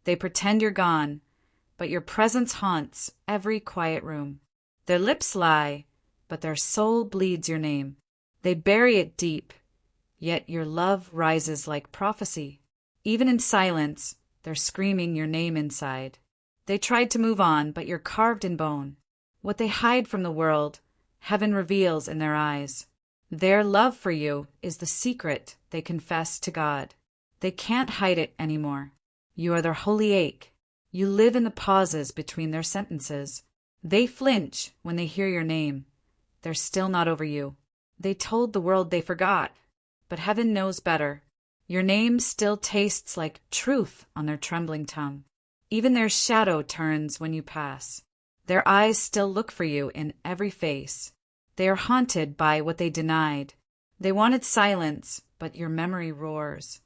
They pretend you're gone, but your presence haunts every quiet room. Their lips lie, but their soul bleeds your name. They bury it deep, yet your love rises like prophecy. Even in silence, they're screaming your name inside. They tried to move on, but you're carved in bone. What they hide from the world, heaven reveals in their eyes. Their love for you is the secret they confess to God. They can't hide it anymore. You are their holy ache. You live in the pauses between their sentences. They flinch when they hear your name. They're still not over you. They told the world they forgot, but heaven knows better. Your name still tastes like truth on their trembling tongue. Even their shadow turns when you pass. Their eyes still look for you in every face. They are haunted by what they denied. They wanted silence, but your memory roars.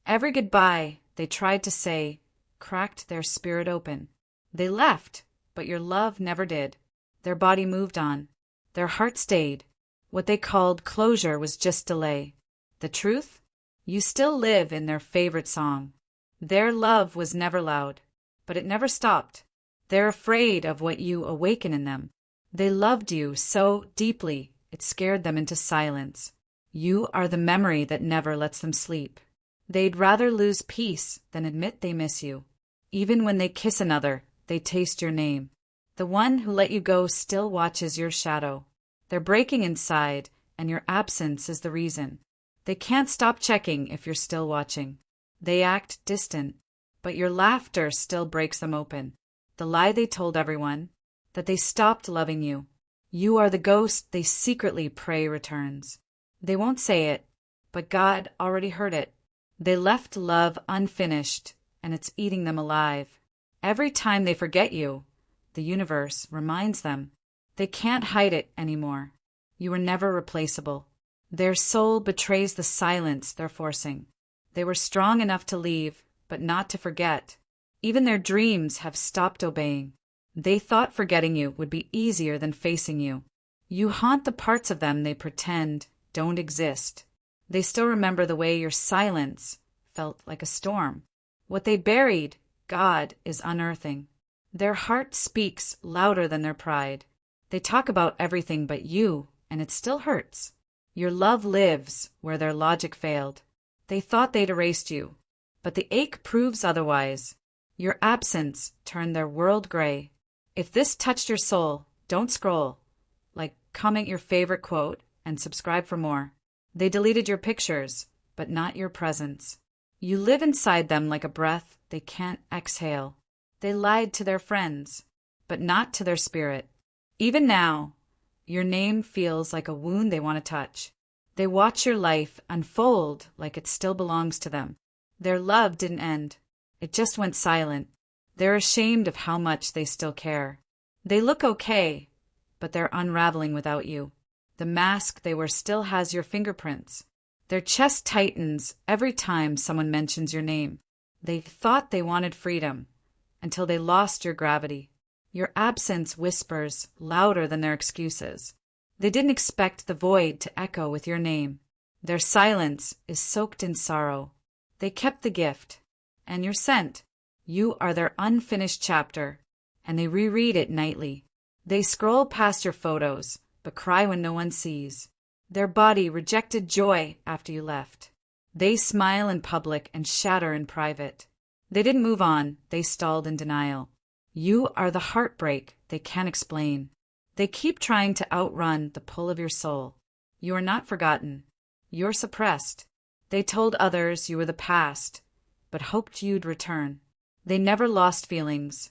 Every goodbye they tried to say cracked their spirit open. They left, but your love never did. Their body moved on. Their heart stayed. What they called closure was just delay. The truth? You still live in their favorite song. Their love was never loud, but it never stopped. They're afraid of what you awaken in them. They loved you so deeply, it scared them into silence. You are the memory that never lets them sleep. They'd rather lose peace than admit they miss you. Even when they kiss another, they taste your name. The one who let you go still watches your shadow. They're breaking inside, and your absence is the reason. They can't stop checking if you're still watching. They act distant, but your laughter still breaks them open. The lie they told everyone, that they stopped loving you. You are the ghost they secretly pray returns. They won't say it, but God already heard it. They left love unfinished, and it's eating them alive. Every time they forget you, the universe reminds them. They can't hide it anymore. You were never replaceable. Their soul betrays the silence they're forcing. They were strong enough to leave, but not to forget. Even their dreams have stopped obeying. They thought forgetting you would be easier than facing you. You haunt the parts of them they pretend don't exist. They still remember the way your silence felt like a storm. What they buried, God is unearthing. Their heart speaks louder than their pride. They talk about everything but you, and it still hurts. Your love lives where their logic failed. They thought they'd erased you, but the ache proves otherwise. Your absence turned their world gray. If this touched your soul, don't scroll. Comment your favorite quote and subscribe for more. They deleted your pictures, but not your presence. You live inside them like a breath they can't exhale. They lied to their friends, but not to their spirit. Even now, your name feels like a wound they want to touch. They watch your life unfold like it still belongs to them. Their love didn't end. It just went silent. They're ashamed of how much they still care. They look okay, but they're unraveling without you. The mask they wear still has your fingerprints. Their chest tightens every time someone mentions your name. They thought they wanted freedom, until they lost your gravity. Your absence whispers louder than their excuses. They didn't expect the void to echo with your name. Their silence is soaked in sorrow. They kept the gift, and your scent. You are their unfinished chapter, and they reread it nightly. They scroll past your photos, but cry when no one sees. Their body rejected joy after you left. They smile in public and shatter in private. They didn't move on, they stalled in denial. You are the heartbreak they can't explain. They keep trying to outrun the pull of your soul. You are not forgotten. You're suppressed. They told others you were the past, but hoped you'd return. They never lost feelings,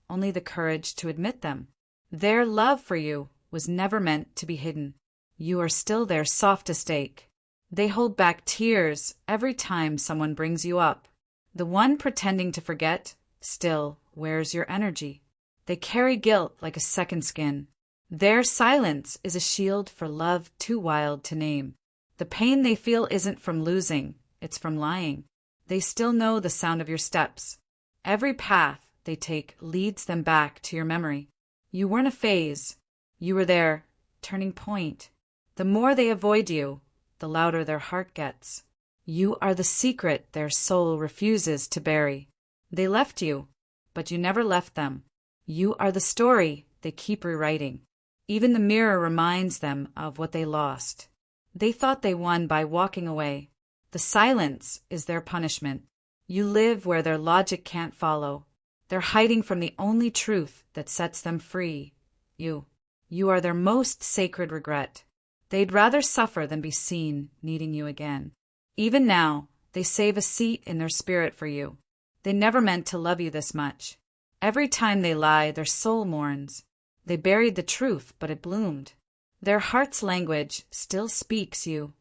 only the courage to admit them. Their love for you was never meant to be hidden. You are still their softest ache. They hold back tears every time someone brings you up. The one pretending to forget still wears your energy. They carry guilt like a second skin. Their silence is a shield for love too wild to name. The pain they feel isn't from losing, it's from lying. They still know the sound of your steps. Every path they take leads them back to your memory. You weren't a phase. You were their turning point. The more they avoid you, the louder their heart gets. You are the secret their soul refuses to bury. They left you, but you never left them. You are the story they keep rewriting. Even the mirror reminds them of what they lost. They thought they won by walking away. The silence is their punishment. You live where their logic can't follow. They're hiding from the only truth that sets them free. You are their most sacred regret. They'd rather suffer than be seen needing you again. Even now, they save a seat in their spirit for you. They never meant to love you this much. Every time they lie, their soul mourns. They buried the truth, but it bloomed. Their heart's language still speaks you.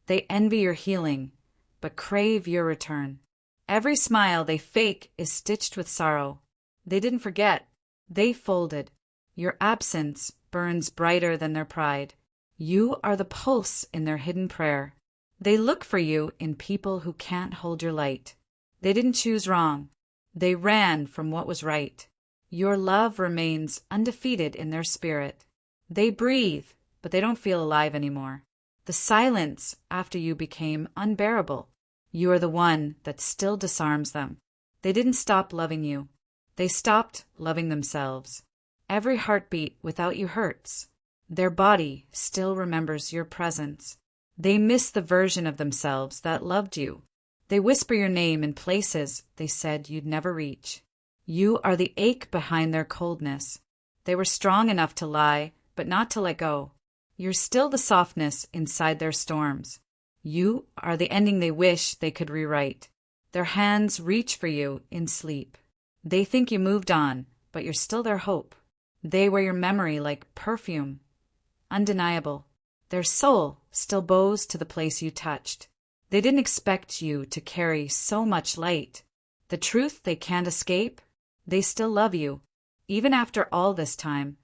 They envy your healing, but crave your return. Every smile they fake is stitched with sorrow. They didn't forget. They folded. Your absence burns brighter than their pride. You are the pulse in their hidden prayer. They look for you in people who can't hold your light. They didn't choose wrong. They ran from what was right. Your love remains undefeated in their spirit. They breathe, but they don't feel alive anymore. The silence after you became unbearable. You are the one that still disarms them. They didn't stop loving you. They stopped loving themselves. Every heartbeat without you hurts. Their body still remembers your presence. They miss the version of themselves that loved you. They whisper your name in places they said you'd never reach. You are the ache behind their coldness. They were strong enough to lie, but not to let go. You're still the softness inside their storms. You are the ending they wish they could rewrite. Their hands reach for you in sleep. They think you moved on, but you're still their hope. They wear your memory like perfume. Undeniable. Their soul still bows to the place you touched. They didn't expect you to carry so much light. The truth they can't escape, they still love you. Even after all this time,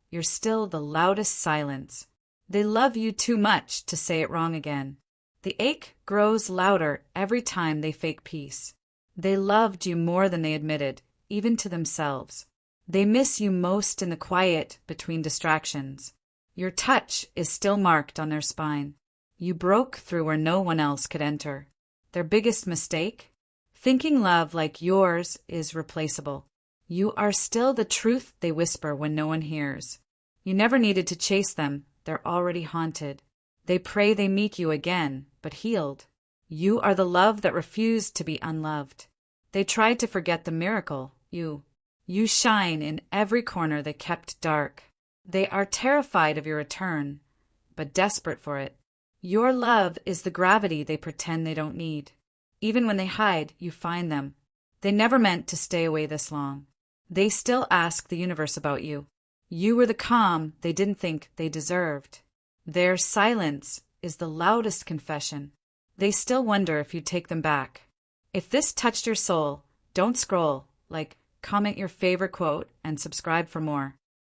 you're still the loudest silence. They love you too much to say it wrong again. The ache grows louder every time they fake peace. They loved you more than they admitted, even to themselves. They miss you most in the quiet between distractions. Your touch is still marked on their spine. You broke through where no one else could enter. Their biggest mistake? Thinking love like yours is replaceable. You are still the truth they whisper when no one hears. You never needed to chase them. They're already haunted. They pray they meet you again, but healed. You are the love that refused to be unloved. They tried to forget the miracle. You shine in every corner they kept dark. They are terrified of your return, but desperate for it. Your love is the gravity they pretend they don't need. Even when they hide, you find them. They never meant to stay away this long. They still ask the universe about you. You were the calm they didn't think they deserved. Their silence is the loudest confession. They still wonder if you'd take them back. If this touched your soul, don't scroll. Comment your favorite quote and subscribe for more.